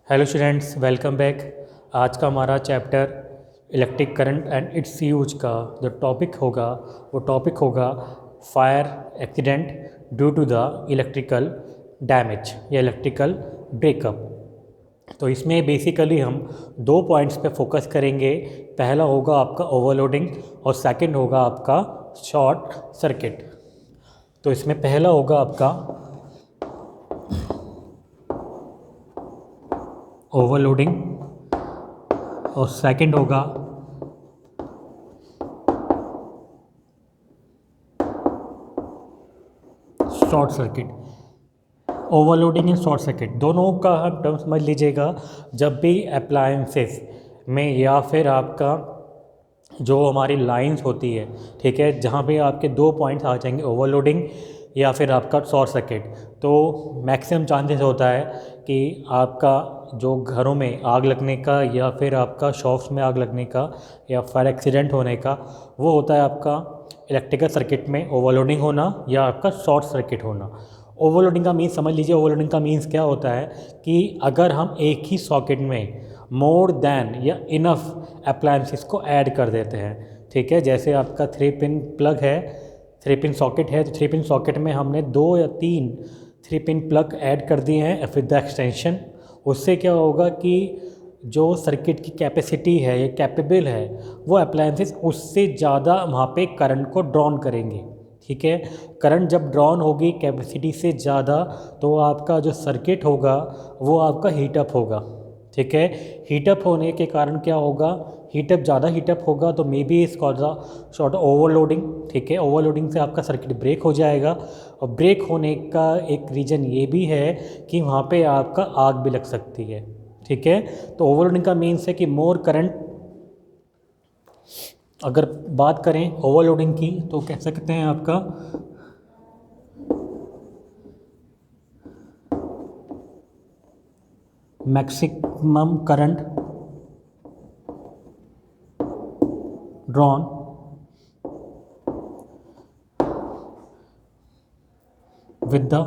Hello students, welcome back. आज का हमारा chapter electric current and its use का जो टॉपिक होगा fire accident due to the electrical damage या इलेक्ट्रिकल ब्रेकअप। तो इसमें बेसिकली हम दो पॉइंट्स पे फोकस करेंगे। पहला होगा आपका ओवरलोडिंग और सेकंड होगा आपका शॉर्ट सर्किट। तो इसमें पहला होगा आपका ओवरलोडिंग और सेकंड होगा short circuit. Overloading and short circuit दोनों का हम टर्म समझ लीजिएगा। जब भी अप्लायंसेस में या फिर आपका जो हमारी लाइंस होती है, ठीक है, जहाँ पे आपके दो पॉइंट्स आ जाएंगे, ओवरलोडिंग या फिर आपका शॉर्ट सर्किट, तो मैक्सिमम चांसेस होता है कि आपका जो घरों में आग लगने का या फिर आपका शॉप्स में आग लगने का या फायर एक्सीडेंट होने का वो होता है आपका इलेक्ट्रिकल सर्किट में ओवरलोडिंग होना या आपका शॉर्ट सर्किट होना। ओवरलोडिंग का मीन्स समझ लीजिए। ओवरलोडिंग का मीन्स क्या होता है कि अगर हम एक ही सॉकेट में मोर देन या इनफ अप्लायंसेस को ऐड कर देते हैं, ठीक है, जैसे आपका 3 पिन प्लग है, 3 पिन सॉकेट है, तो 3 पिन सॉकेट में हमने 2 या 3 3 पिन प्लग ऐड कर दिए हैं विद द एक्सटेंशन। उससे क्या होगा कि जो सर्किट की कैपेसिटी है या कैपेबल है वो अप्लायंसेस उससे ज़्यादा वहाँ पे करंट को ड्रॉन करेंगे, ठीक है। करंट जब ड्रॉन होगी कैपेसिटी से ज़्यादा तो आपका जो सर्किट होगा वो आपका हीटअप होगा, ठीक है। हीटअप होने के कारण क्या होगा, ज़्यादा हीटअप होगा तो मे बी इस कॉज शॉर्ट ओवरलोडिंग, ठीक है। ओवरलोडिंग से आपका सर्किट ब्रेक हो जाएगा और ब्रेक होने का एक रीज़न ये भी है कि वहाँ पे आपका आग भी लग सकती है, ठीक है। तो ओवरलोडिंग का मीन्स है कि मोर करंट। अगर बात करें ओवरलोडिंग की तो कह सकते हैं आपका maximum current drawn with the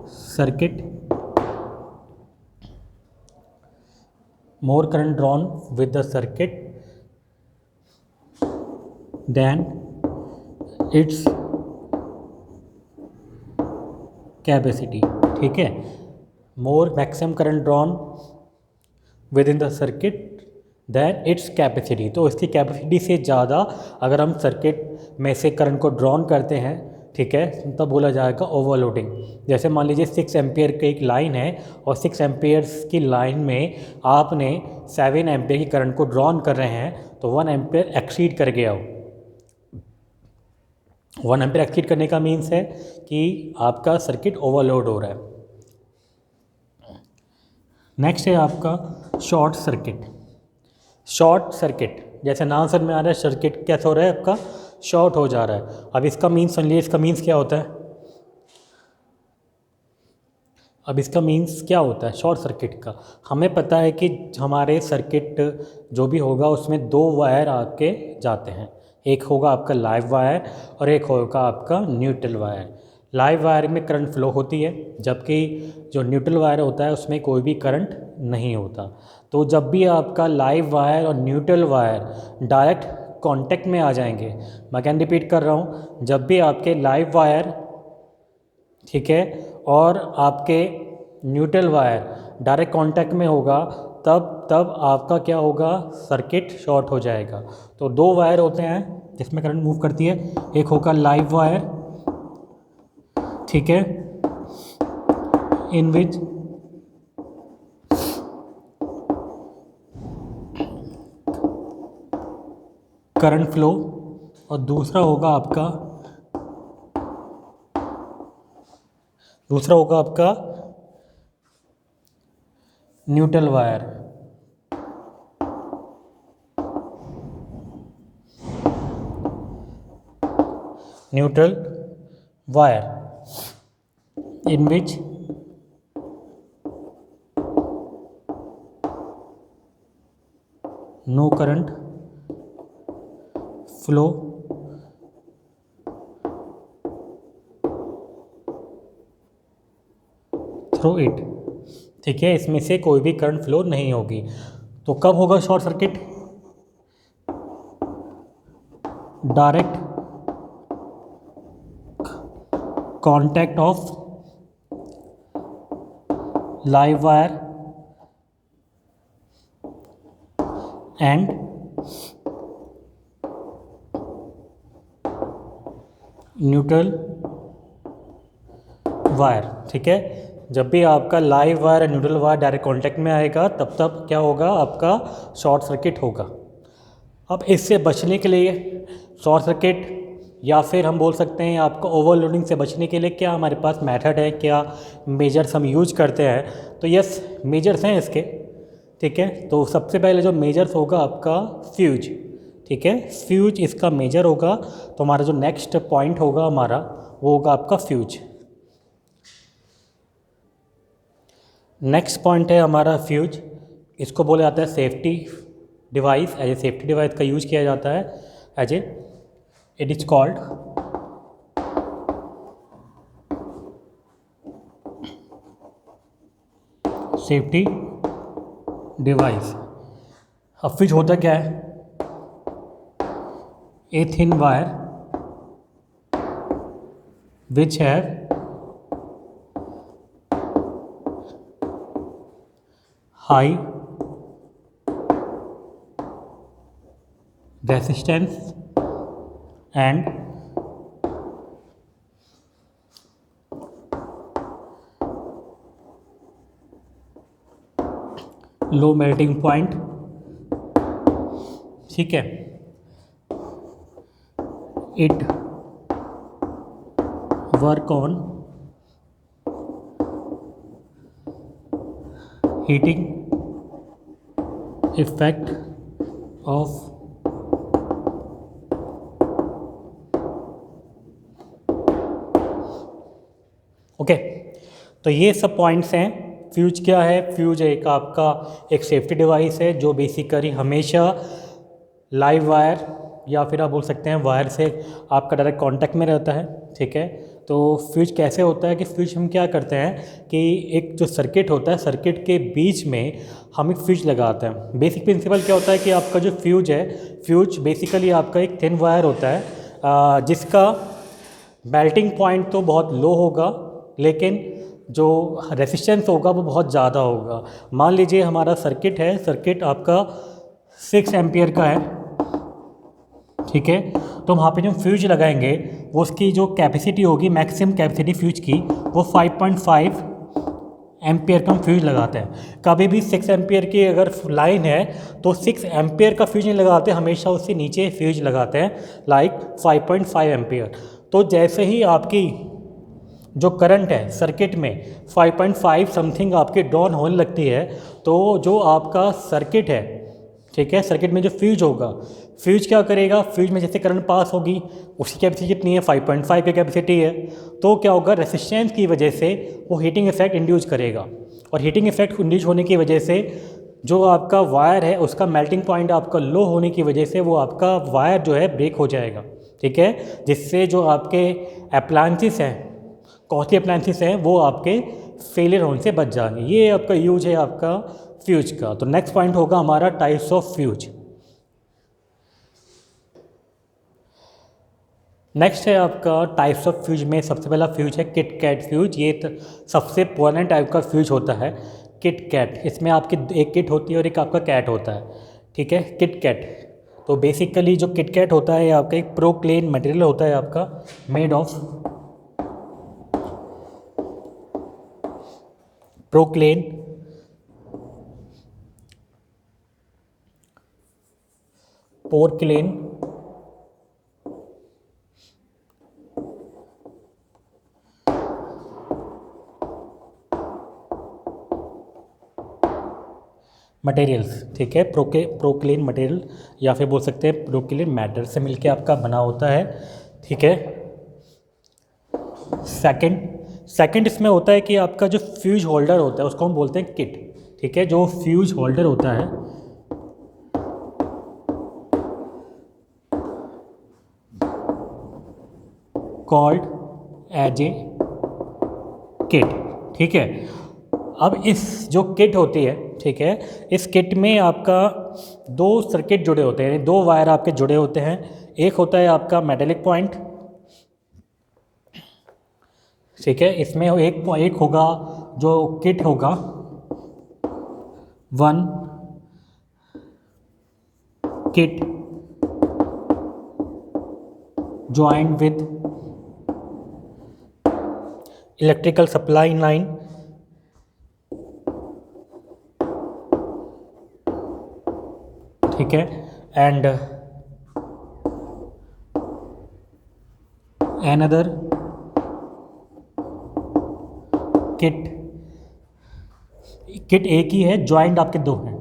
circuit, more current drawn with the circuit than its capacity, ठीक है। More maximum current drawn within the circuit than its capacity, तो इसकी कैपेसिटी से ज़्यादा अगर हम सर्किट में से करंट को ड्रॉन करते हैं, ठीक है, तब बोला जाएगा ओवरलोडिंग। जैसे मान लीजिए 6 एम्पियर की एक लाइन है और 6 एम्पियर्स की लाइन में आपने 7 एम्पियर की करंट को ड्रॉन कर रहे हैं तो 1 एम्पियर एक्सीड कर गया हो। 1 एम्पियर एक्सीड करने का मीन्स है कि आपका सर्किट ओवरलोड हो रहा है। नेक्स्ट है आपका शॉर्ट सर्किट। शॉर्ट सर्किट जैसे नाम समझ में आ रहा है, सर्किट कैसा हो रहा है आपका, शॉर्ट हो जा रहा है। अब इसका मीन्स सुन लीजिए, इसका मीन्स क्या होता है। अब इसका मीन्स क्या होता है शॉर्ट सर्किट का, हमें पता है कि हमारे सर्किट जो भी होगा उसमें 2 वायर आपके जाते हैं, एक होगा आपका लाइव वायर और एक होगा आपका न्यूट्रल वायर। लाइव वायर में करंट फ्लो होती है जबकि जो न्यूट्रल वायर होता है उसमें कोई भी करंट नहीं होता। तो जब भी आपका लाइव वायर और न्यूट्रल वायर डायरेक्ट कांटेक्ट में आ जाएंगे, मैं कैन रिपीट कर रहा हूँ, जब भी आपके लाइव वायर, ठीक है, और आपके न्यूट्रल वायर डायरेक्ट कांटेक्ट में होगा तब तब आपका क्या होगा, सर्किट शॉर्ट हो जाएगा। तो 2 वायर होते हैं जिसमें करंट मूव करती है, एक होगा लाइव वायर, ठीक है, इन विच करंट फ्लो, और दूसरा होगा आपका neutral wire. Neutral wire in which no current flow through it, ठीक है, इसमें से कोई भी करंट फ्लो नहीं होगी। तो कब होगा short circuit? Direct contact of live wire and neutral wire, ठीक है। जब भी आपका लाइव वायर और न्यूट्रल वायर डायरेक्ट कांटेक्ट में आएगा तब क्या होगा, आपका शॉर्ट सर्किट होगा। अब इससे बचने के लिए शॉर्ट सर्किट या फिर हम बोल सकते हैं आपका ओवरलोडिंग से बचने के लिए क्या हमारे पास मेथड है, क्या मेजर्स हम यूज करते हैं? तो यस, मेजर्स हैं इसके, ठीक है। तो सबसे पहले जो मेजर्स होगा आपका फ्यूज, ठीक है, फ्यूज इसका मेजर होगा। तो हमारा जो नेक्स्ट पॉइंट होगा हमारा वो होगा आपका फ्यूज। नेक्स्ट पॉइंट है हमारा फ्यूज, इसको बोला जाता है safety device. As a safety device का यूज किया जाता है, as a it is called safety device. अब फ्यूज होता क्या है? A thin wire which have high resistance and low melting point, ठीक है। It work on heating effect of okay. तो ये सब पॉइंट्स हैं। फ्यूज क्या है? फ्यूज एक आपका एक सेफ्टी डिवाइस है जो बेसिकली हमेशा लाइव वायर या फिर आप बोल सकते हैं वायर से आपका डायरेक्ट कांटेक्ट में रहता है, ठीक है। तो फ्यूज कैसे होता है कि फ्यूज हम क्या करते हैं कि एक जो सर्किट होता है, सर्किट के बीच में हम एक फ्यूज लगाते हैं। बेसिक प्रिंसिपल क्या होता है कि आपका जो फ्यूज है, फ्यूज बेसिकली आपका एक थिन वायर होता है जिसका मेल्टिंग पॉइंट तो बहुत लो होगा लेकिन जो रेसिस्टेंस होगा वो बहुत ज़्यादा होगा। मान लीजिए हमारा सर्किट है, सर्किट आपका 6 एम्पियर का है, ठीक है। तो वहाँ पे जो फ्यूज लगाएंगे वो उसकी जो कैपेसिटी होगी, मैक्सिमम कैपेसिटी फ्यूज की, वो 5.5 एम्पियर का हम फ्यूज लगाते हैं। कभी भी 6 एम्पियर की अगर लाइन है तो 6 एम्पियर का फ्यूज नहीं लगाते, हमेशा उससे नीचे फ्यूज लगाते हैं, लाइक 5.5 एम्पियर। तो जैसे ही आपकी जो करंट है सर्किट में 5.5 समथिंग आपके डाउन होने लगती है, तो जो आपका सर्किट है, ठीक है, सर्किट में जो फ्यूज होगा, फ्यूज क्या करेगा, फ्यूज में जैसे करंट पास होगी उसकी कैपेसिटी कितनी है, 5.5 की कैपेसिटी है। तो क्या होगा, रेसिस्टेंस की वजह से वो हीटिंग इफेक्ट इंड्यूस करेगा, और हीटिंग इफेक्ट इंड्यूस होने की वजह से जो आपका वायर है उसका मेल्टिंग पॉइंट आपका लो होने की वजह से वो आपका वायर जो है ब्रेक हो जाएगा, ठीक है। जिससे जो आपके अप्लायंसेस हैं, कॉस्टली अप्लायंसेस हैं, वो आपके फेलियर होने से बच जाएंगे। ये आपका यूज है आपका फ्यूज का। तो नेक्स्ट पॉइंट होगा हमारा टाइप्स ऑफ फ्यूज। नेक्स्ट है आपका टाइप्स ऑफ फ्यूज में सबसे पहला फ्यूज है किट कैट फ्यूज। ये सबसे पुराना टाइप का फ्यूज होता है किट कैट। इसमें आपकी एक किट होती है और एक आपका कैट होता है, ठीक है, किट कैट। तो बेसिकली जो किट कैट होता है आपका एक प्रोक्लेन मटेरियल होता है आपका, मेड ऑफ प्रोक्लेन पोर्क्लेन मटेरियल्स, ठीक है, प्रोक्लेन मटेरियल या फिर बोल सकते हैं प्रोक्लेन मैटर से मिलके आपका बना होता है, ठीक है। सेकंड इसमें होता है कि आपका जो फ्यूज होल्डर होता है उसको हम बोलते हैं किट, ठीक है। जो फ्यूज होल्डर होता है कॉल्ड एज ए किट, ठीक है। अब इस जो किट होती है, ठीक है, इस किट में आपका दो सर्किट जुड़े होते हैं, दो वायर आपके जुड़े होते हैं। एक होता है आपका मेटेलिक पॉइंट, ठीक है, इसमें एक होगा जो किट होगा 1 kit joined with electrical supply line, ठीक है, and another किट एक ही है, ज्वाइंट आपके दो हैं,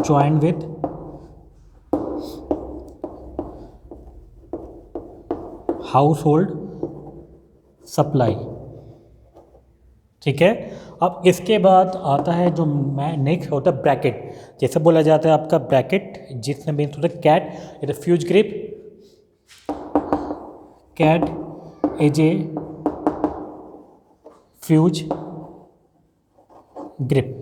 joint with house hold supply, ठीक है। अब इसके बाद आता है जो नेक्स्ट होता है ब्रैकेट, जैसे बोला जाता है आपका ब्रैकेट, जिसमें मीन्स होता है कैट, ये fuse grip, cat is a fuse grip.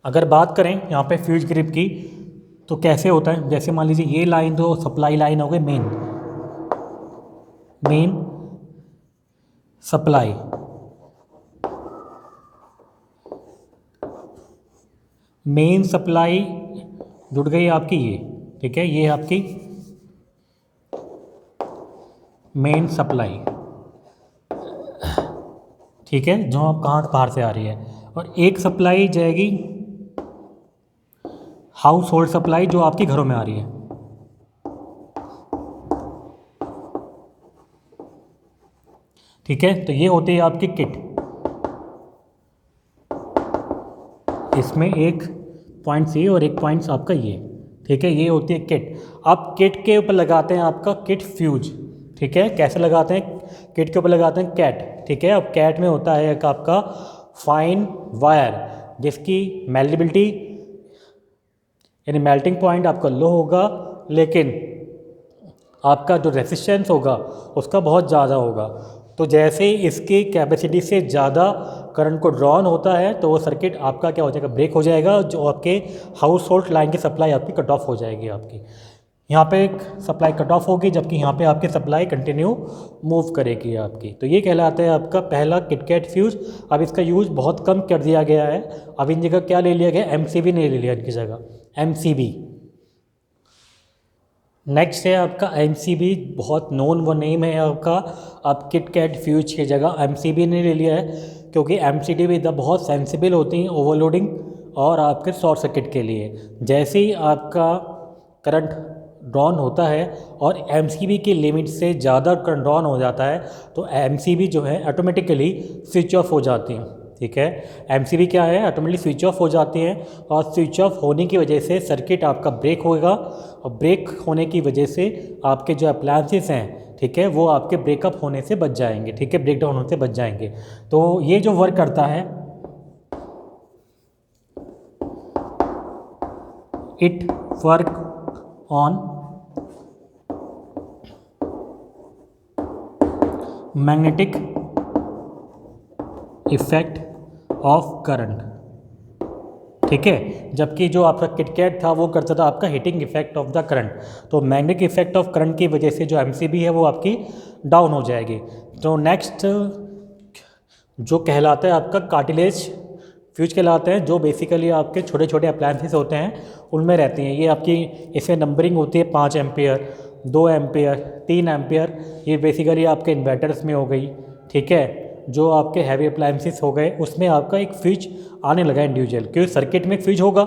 अगर बात करें यहाँ पे फ्यूज ग्रिप की तो कैसे होता है, जैसे मान लीजिए ये लाइन तो सप्लाई लाइन हो गई, मेन सप्लाई, मेन सप्लाई जुड़ गई आपकी ये, ठीक है, ये आपकी मेन सप्लाई, ठीक है, जो आप कहाँ बाहर से आ रही है। और एक सप्लाई जाएगी हाउस होल्ड सप्लाई, जो आपके घरों में आ रही है, ठीक है। तो ये होती है आपकी किट, इसमें एक पॉइंट ये और एक पॉइंट आपका ये, ठीक है, ये होती है किट। अब किट के ऊपर लगाते हैं आपका किट फ्यूज, ठीक है, कैसे लगाते हैं, किट के ऊपर लगाते हैं कैट, ठीक है। अब कैट में होता है एक आपका फाइन वायर, जिसकी मेल्टिबिलिटी यानी मेल्टिंग पॉइंट आपका लो होगा, लेकिन आपका जो रेसिस्टेंस होगा उसका बहुत ज़्यादा होगा। तो जैसे ही इसकी कैपेसिटी से ज़्यादा करंट को ड्रॉन होता है तो वो सर्किट आपका क्या हो जाएगा, ब्रेक हो जाएगा, जो आपके हाउस होल्ड लाइन की सप्लाई आपकी कट ऑफ हो जाएगी। आपकी यहाँ पे एक सप्लाई कट ऑफ होगी, जबकि यहाँ पे आपकी सप्लाई कंटिन्यू मूव करेगी आपकी। तो ये कहलाता है आपका पहला किटकैट फ्यूज। अब इसका यूज़ बहुत कम कर दिया गया है, अब इन जगह क्या ले लिया गया, MCB ने ले लिया इनकी जगह, MCB। नेक्स्ट है आपका MCB, बहुत नोन वो नेम है आपका। अब किटकैट फ्यूज की जगह MCB ने ले लिया है, क्योंकि MCB भी बहुत सेंसिबल होती हैं ओवरलोडिंग और आपके शॉर्ट सर्किट के लिए। जैसे ही आपका करंट ड्रॉन होता है और MCB की लिमिट से ज़्यादा करंट ड्रॉन हो जाता है तो MCB जो है ऑटोमेटिकली स्विच ऑफ हो जाती हैं, ठीक है। MCB क्या है, ऑटोमेटिकली स्विच ऑफ हो जाती हैं, और स्विच ऑफ होने की वजह से सर्किट आपका ब्रेक होगा, और ब्रेक होने की वजह से आपके जो अप्लायंसेस हैं, ठीक है, वो आपके ब्रेकअप होने से बच जाएंगे, ठीक है, ब्रेकडाउन होने से बच जाएंगे। तो ये जो वर्क करता है, it work on magnetic effect of current, ठीक है। जबकि जो आपका किटकैट था वो करता था आपका heating effect of the current. तो मैग्नेटिक इफेक्ट ऑफ करंट की वजह से जो MCB है वो आपकी डाउन हो जाएगी। तो नेक्स्ट जो कहलाता है आपका कार्टिलेज फ्यूज कहलाते हैं, जो बेसिकली आपके छोटे छोटे अप्लायंसेस होते हैं उनमें रहती हैं। ये आपकी इसमें नंबरिंग होती है 5 एम्पियर, 2 एम्पियर, 3 एम्पियर। ये बेसिकली आपके इन्वर्टर्स में हो गई, ठीक है। जो आपके हैवी अप्लायंसेस हो गए उसमें आपका एक फ्यूज आने लगा इंडिविजुअल, क्योंकि सर्किट में फ्यूज होगा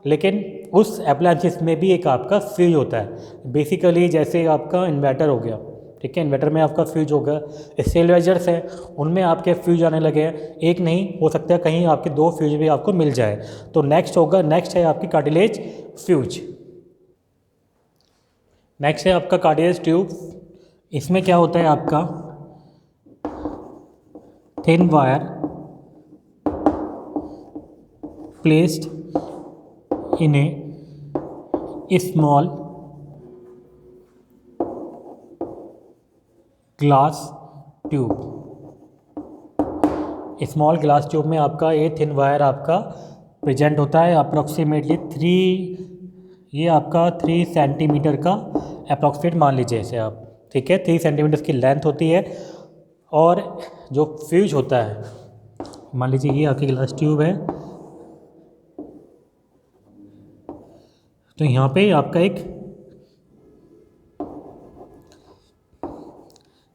लेकिन उस अप्लायंसेस में भी एक आपका फ्यूज होता है। बेसिकली जैसे आपका इन्वर्टर हो गया, ठीक है, इन्वर्टर में आपका फ्यूज होगा। स्टेबलाइजर्स हैं उनमें आपके फ्यूज आने लगे हैं, एक नहीं हो सकता कहीं आपके 2 फ्यूज भी आपको मिल जाए। तो नेक्स्ट है आपकी कार्टिलेज फ्यूज। नेक्स्ट है आपका कार्टिलेज ट्यूब। इसमें क्या होता है आपका thin wire placed in A small glass tube, small glass tube में आपका ये थिन वायर आपका प्रेजेंट होता है अप्रोक्सीमेटली 3 सेंटीमीटर का अप्रॉक्सीमेट मान लीजिए इसे आप, ठीक है। 3 सेंटीमीटर की लेंथ होती है। और जो फ्यूज होता है, मान लीजिए ये आपकी ग्लास ट्यूब है, तो यहाँ पे आपका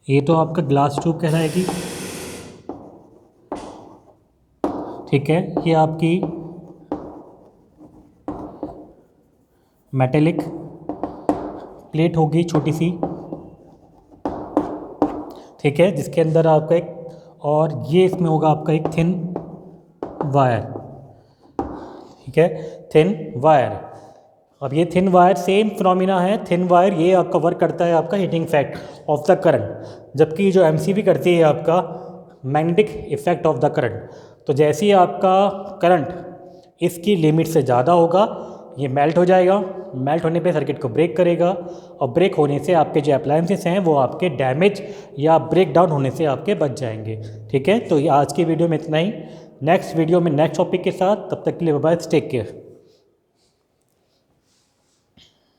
ये तो आपका ग्लास ट्यूब कहलाएगी, ठीक है। ये आपकी मेटेलिक प्लेट होगी छोटी सी, ठीक है, जिसके अंदर आपका और ये इसमें होगा आपका एक थिन वायर, ठीक है, थिन वायर। अब ये थिन वायर सेम फिनोमिना है, थिन वायर ये आपका वर्क करता है आपका heating effect of the current, जबकि जो एमसीबी करती है आपका magnetic effect of the current. तो जैसे ही आपका करंट इसकी लिमिट से ज़्यादा होगा ये मेल्ट हो जाएगा, मेल्ट होने पे सर्किट को ब्रेक करेगा, और ब्रेक होने से आपके जो अप्लायंसेस हैं वो आपके डैमेज या ब्रेक डाउन होने से आपके बच जाएंगे, ठीक है। तो ये आज की वीडियो में इतना ही। नेक्स्ट वीडियो में नेक्स्ट टॉपिक के साथ, तब तक के लिए बाय बाय, टेक केयर।